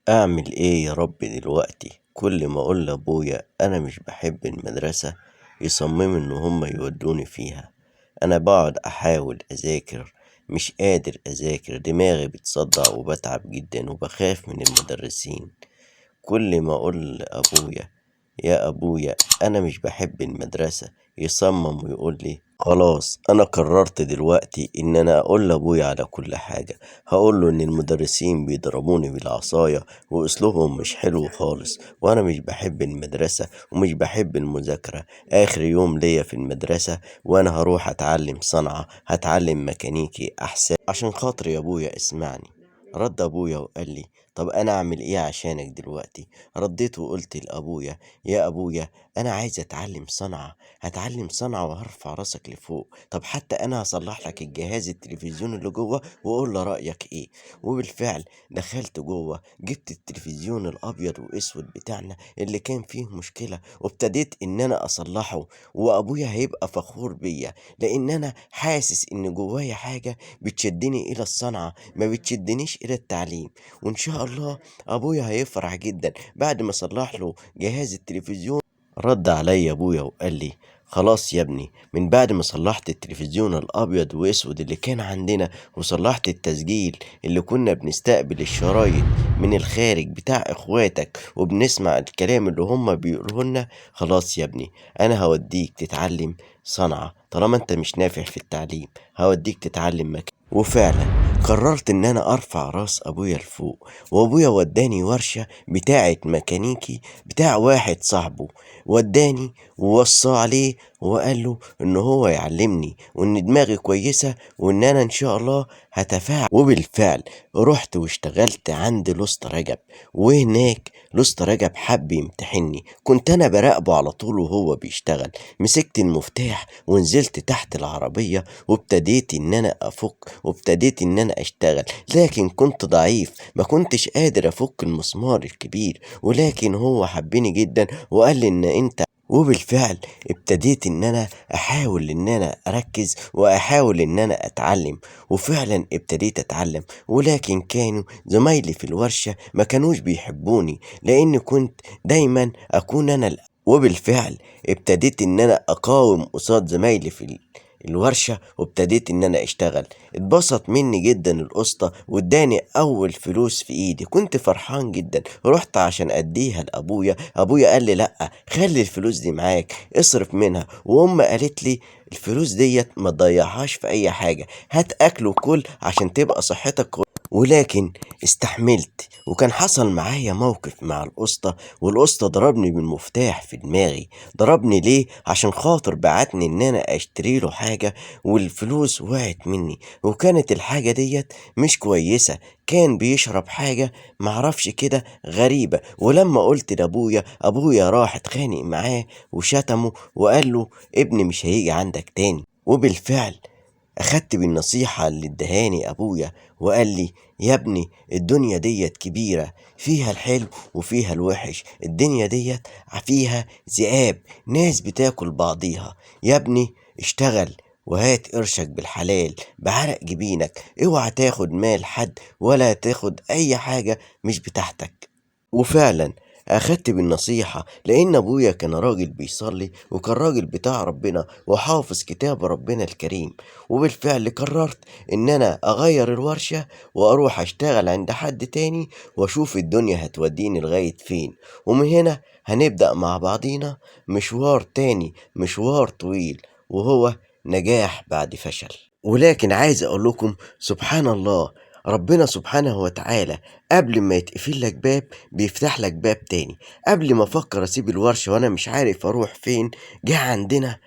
أعمل إيه يا رب دلوقتي؟ كل ما أقول لأبويا أنا مش بحب المدرسة يصمموا إن هما يودوني فيها. أنا بقعد أحاول أذاكر، مش قادر أذاكر، دماغي بتصدع وبتعب جدا وبخاف من المدرسين. كل ما أقول لأبويا يا أبويا أنا مش بحب المدرسة يصمم ويقول لي خلاص أنا قررت دلوقتي إن أنا أقول لأبويا على كل حاجة. هقول له إن المدرسين بيضربوني بالعصاية وأسلوبهم مش حلو خالص، وأنا مش بحب المدرسة ومش بحب المذاكرة. آخر يوم ليا في المدرسة وأنا هروح أتعلم صنعة، هتعلم ميكانيكي أحسن عشان خاطر يا أبويا اسمعني. رد أبويا وقال لي طب أنا أعمل إيه عشانك دلوقتي؟ رديت وقلت لأبويا يا أبويا أنا عايز أتعلم صنعة، هتعلم صنعة وهرفع راسك لفوق. طب حتى أنا هصلح لك الجهاز التلفزيون اللي جوه وقول لي رأيك إيه. وبالفعل دخلت جوه جبت التلفزيون الأبيض وأسود بتاعنا اللي كان فيه مشكلة وابتديت إن أنا أصلحه. وأبويا هيبقى فخور بيا لأن أنا حاسس إن جوايا حاجة بتشدني إلى الصنعة ما بتشدنيش إلى التعليم. وإن شاء الله أبويا هيفرح جدا بعد ما صلح له جهاز التلفزيون. رد عليا ابويا وقال لي خلاص يا ابني، من بعد ما صلحت التلفزيون الابيض واسود اللي كان عندنا وصلحت التسجيل اللي كنا بنستقبل الشرايط من الخارج بتاع اخواتك وبنسمع الكلام اللي هما بيقولوه لنا، خلاص يا ابني انا هوديك تتعلم صنعة طالما انت مش نافع في التعليم، هوديك تتعلم مكان. وفعلا قررت ان انا ارفع راس ابويا لفوق، وابويا وداني ورشة بتاعة ميكانيكي بتاع واحد صاحبه، وداني ووصى عليه وقال له ان هو يعلمني وان دماغي كويسة وان انا ان شاء الله هتفاعل. وبالفعل رحت واشتغلت عند لوسط رجب، وهناك لوسط رجب حب يمتحني، كنت انا براقبه على طول وهو بيشتغل. مسكت المفتاح ونزلت تحت العربية وابتديت ان انا افك وابتديت ان انا اشتغل، لكن كنت ضعيف ما كنتش قادر افك المسمار الكبير. ولكن هو حبني جدا وقال لي ان انت. وبالفعل ابتديت ان انا احاول ان انا اركز واحاول ان انا اتعلم، وفعلا ابتديت اتعلم. ولكن كانوا زمايلي في الورشة ما كانوش بيحبوني لان كنت دايما اكون انا. وبالفعل ابتديت ان انا اقاوم قصاد زمايلي في الورشة وابتديت ان انا اشتغل. اتبسط مني جدا القسطى واداني اول فلوس في ايدي، كنت فرحان جدا. رحت عشان اديها لابويا، ابويا قال لي لا خلي الفلوس دي معاك اصرف منها. وام قالت لي الفلوس ديت ما تضيعهاش في اي حاجة، هات اكل وكل عشان تبقى صحتك كويسة. ولكن استحملت. وكان حصل معايا موقف مع القسطى، والقسطى ضربني بالمفتاح في دماغي. ضربني ليه؟ عشان خاطر بعتني ان انا اشتري له حاجة والفلوس وقعت مني، وكانت الحاجة ديت مش كويسة، كان بيشرب حاجة معرفش كده غريبة. ولما قلت لابويا، ابويا راح اتخانق معاه وشتمه وقال له ابني مش هيجي عندك تاني. وبالفعل أخدت بالنصيحة اللي ادهاني أبويا وقال لي يا ابني الدنيا ديت كبيرة، فيها الحلو وفيها الوحش، الدنيا ديت فيها ذئاب، ناس بتاكل بعضيها. يا ابني اشتغل وهات قرشك بالحلال بعرق جبينك، اوعى تاخد مال حد ولا تاخد أي حاجة مش بتاعتك. وفعلا أخدت بالنصيحة لأن أبويا كان راجل بيصلي وكان راجل بتاع ربنا وحافظ كتاب ربنا الكريم. وبالفعل قررت إن أنا أغير الورشة وأروح أشتغل عند حد تاني وأشوف الدنيا هتوديني لغاية فين. ومن هنا هنبدأ مع بعضينا مشوار تاني، مشوار طويل، وهو نجاح بعد فشل. ولكن عايز أقول لكم سبحان الله، ربنا سبحانه وتعالى قبل ما يتقفل لك باب بيفتح لك باب تاني. قبل ما افكر اسيب الورشة وانا مش عارف اروح فين، جه عندنا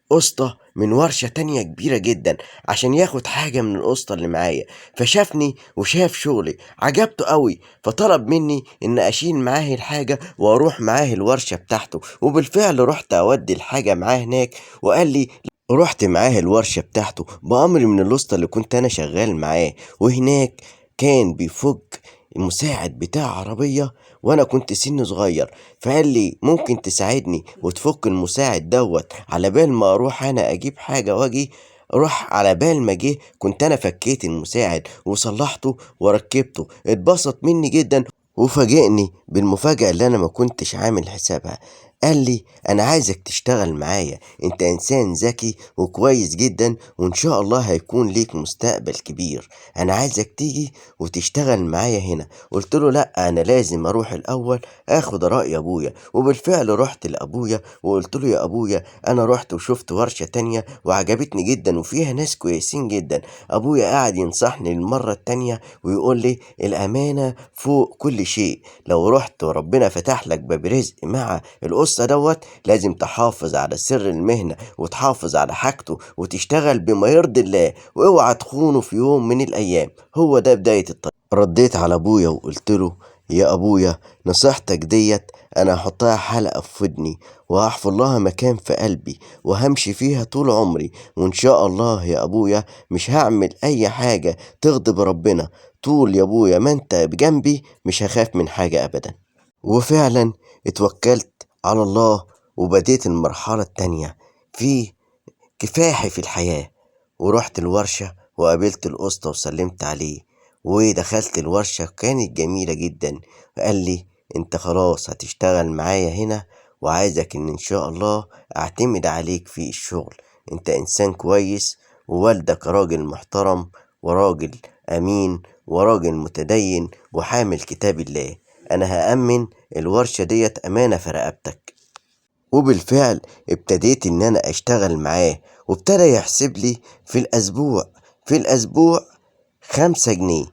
قسطى من ورشة تانية كبيرة جدا عشان ياخد حاجة من القسطى اللي معايا. فشافني وشاف شغلي عجبته قوي، فطلب مني ان اشيل معاه الحاجة واروح معاه الورشة بتاعته. وبالفعل رحت اودي الحاجة معاه هناك وقال لي رحت معاه الورشة بتاعته بأمر من الوسطى اللي كنت أنا شغال معاه. وهناك كان بيفك المساعد بتاع عربية وأنا كنت سن صغير، فقال لي ممكن تساعدني وتفك المساعد دوت على بال ما أروح أنا أجيب حاجة وأجي. روح على بال ما جه كنت أنا فكيت المساعد وصلحته وركبته، اتبسط مني جدا. وفاجئني بالمفاجأة اللي أنا ما كنتش عامل حسابها. قال لي أنا عايزك تشتغل معايا، أنت إنسان ذكي وكويس جدا وإن شاء الله هيكون ليك مستقبل كبير، أنا عايزك تيجي وتشتغل معايا هنا. قلت له لأ، أنا لازم أروح الأول أخد رأي أبويا. وبالفعل رحت لأبويا وقلت له يا أبويا أنا رحت وشفت ورشة تانية وعجبتني جدا وفيها ناس كويسين جدا. أبويا قاعد ينصحني المرة التانية ويقول لي الأمانة فوق كل شيء، لو رحت وربنا فتح لك باب رزق مع القصة دوت لازم تحافظ على سر المهنة وتحافظ على حاجته وتشتغل بما يرضي الله واوعى تخونه في يوم من الأيام. هو ده بداية الطريق. رديت على أبويا وقلت له يا أبويا نصيحتك ديت أنا هحطها حلقة في ودني وهحفر لها مكان في قلبي وهمشي فيها طول عمري، وإن شاء الله يا أبويا مش هعمل أي حاجة تغضب ربنا. طول يا أبويا ما أنت بجنبي مش هخاف من حاجة أبدا. وفعلا اتوكلت على الله وبديت المرحلة التانية في كفاحي في الحياة، ورحت الورشة وقابلت القسطى وسلمت عليه ودخلت الورشة كانت جميلة جدا. قال لي انت خلاص هتشتغل معايا هنا وعايزك ان شاء الله اعتمد عليك في الشغل، انت انسان كويس ووالدك راجل محترم وراجل امين وراجل متدين وحامل كتاب الله، انا هأمن الورشة ديت امانة في رقبتك. وبالفعل ابتديت ان انا اشتغل معاه وابتدى يحسب لي في الاسبوع 5 جنيه.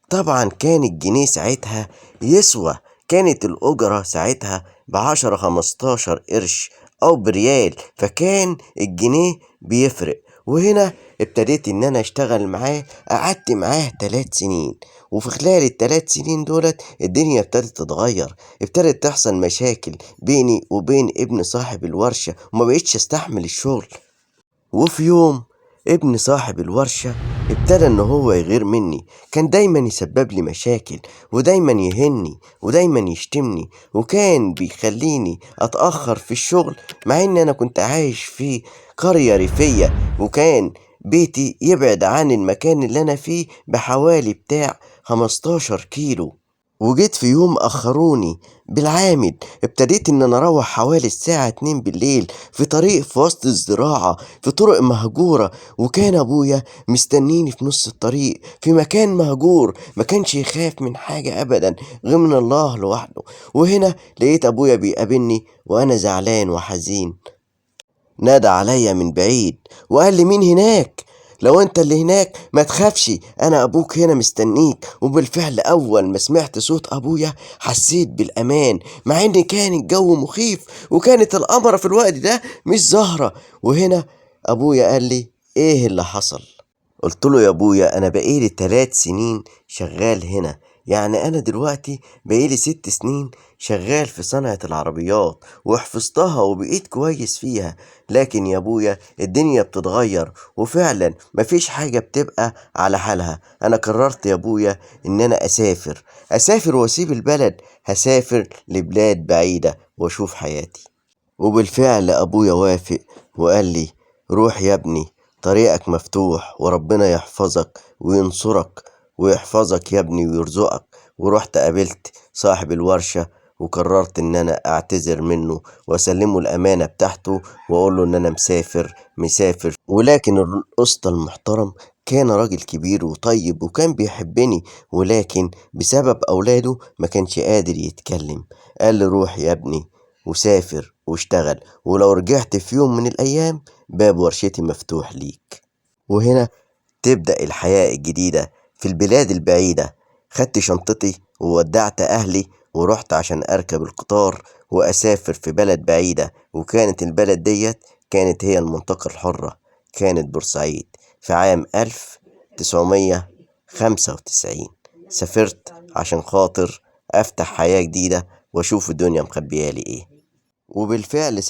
طبعا كان الجنيه ساعتها يسوى، كانت الأجرة ساعتها ب10 15 قرش أو بريال، فكان الجنيه بيفرق. وهنا ابتديت إن أنا أشتغل معاه، قعدت معاه 3 سنين، وفي خلال ال3 سنين دولت الدنيا ابتدت تتغير، ابتدت تحصل مشاكل بيني وبين ابن صاحب الورشة وما بقيتش استحمل الشغل. وفي يوم ابن صاحب الورشة ابتدى ان هو يغير مني، كان دايما يسبب لي مشاكل ودايما يهني ودايما يشتمني وكان بيخليني اتأخر في الشغل، مع ان انا كنت عايش في قرية ريفية وكان بيتي يبعد عن المكان اللي انا فيه بحوالي بتاع 15 كيلو. وجيت في يوم أخروني بالعامد، ابتديت إن أنا أروح حوالي الساعة 2 بالليل في طريق في وسط الزراعة في طرق مهجورة، وكان أبويا مستنيني في نص الطريق في مكان مهجور ما كانش يخاف من حاجة أبدا غير من الله لوحده. وهنا لقيت أبويا بيقابلني وأنا زعلان وحزين، نادى عليا من بعيد وقال لي مين هناك؟ لو انت اللي هناك ما تخافش، انا ابوك هنا مستنيك. وبالفعل اول ما سمعت صوت ابويا حسيت بالامان، مع ان كان الجو مخيف وكانت القمرة في الوقت ده مش ظاهرة. وهنا ابويا قال لي ايه اللي حصل؟ قلت له يا ابويا انا بقالي 3 سنين شغال هنا، يعني انا دلوقتي بقالي 6 سنين شغال في صنعة العربيات وحفظتها وبقيت كويس فيها، لكن يا ابويا الدنيا بتتغير وفعلا مفيش حاجة بتبقى على حالها. انا قررت يا ابويا ان انا اسافر واسيب البلد، هسافر لبلاد بعيدة واشوف حياتي. وبالفعل أبويا وافق وقال لي روح يا ابني، طريقك مفتوح وربنا يحفظك وينصرك ويحفظك يا ابني ويرزقك. ورحت قابلت صاحب الورشة وقررت ان انا اعتذر منه واسلمه الامانة بتاعته واقول له ان انا مسافر. ولكن الاسطى المحترم كان راجل كبير وطيب وكان بيحبني، ولكن بسبب اولاده ما كانش قادر يتكلم. قال لي روح يا ابني وسافر واشتغل، ولو رجعت في يوم من الأيام باب ورشتي مفتوح ليك. وهنا تبدأ الحياة الجديدة في البلاد البعيدة. خدت شنطتي وودعت أهلي ورحت عشان أركب القطار وأسافر في بلد بعيدة، وكانت البلد ديت كانت هي المنطقة الحرة، كانت بورسعيد في عام 1995. سافرت عشان خاطر أفتح حياة جديدة وأشوف الدنيا مخبيالي إيه. وبالفعل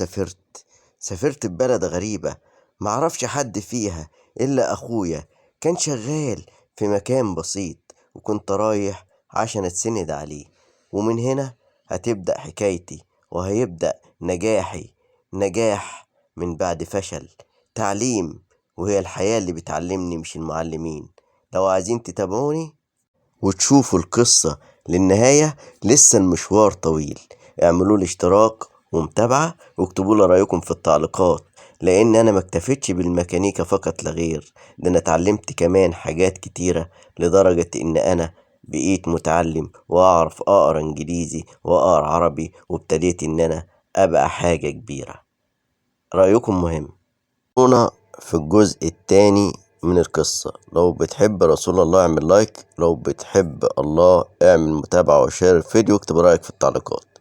سافرت ببلد غريبة معرفش حد فيها إلا أخويا، كان شغال في مكان بسيط وكنت رايح عشان أتسند عليه. ومن هنا هتبدأ حكايتي وهيبدأ نجاحي، نجاح من بعد فشل، تعليم، وهي الحياة اللي بتعلمني مش المعلمين. لو عايزين تتابعوني وتشوفوا القصة للنهاية لسه المشوار طويل. اعملوا لي اشتراك ومتابعة واكتبوا لي رأيكم في التعليقات، لأن أنا ما اكتفيتش بالميكانيكا فقط لا غير، ده أنا اتعلمت كمان حاجات كتيرة لدرجة إن أنا بقيت متعلم وأعرف أقرأ إنجليزي وأقرأ عربي، وابتديت إن أنا أبقى حاجة كبيرة. رأيكم مهم. هنا في الجزء التاني من القصة. لو بتحب رسول الله اعمل لايك، لو بتحب الله اعمل متابعة وشير الفيديو، اكتب رأيك في التعليقات.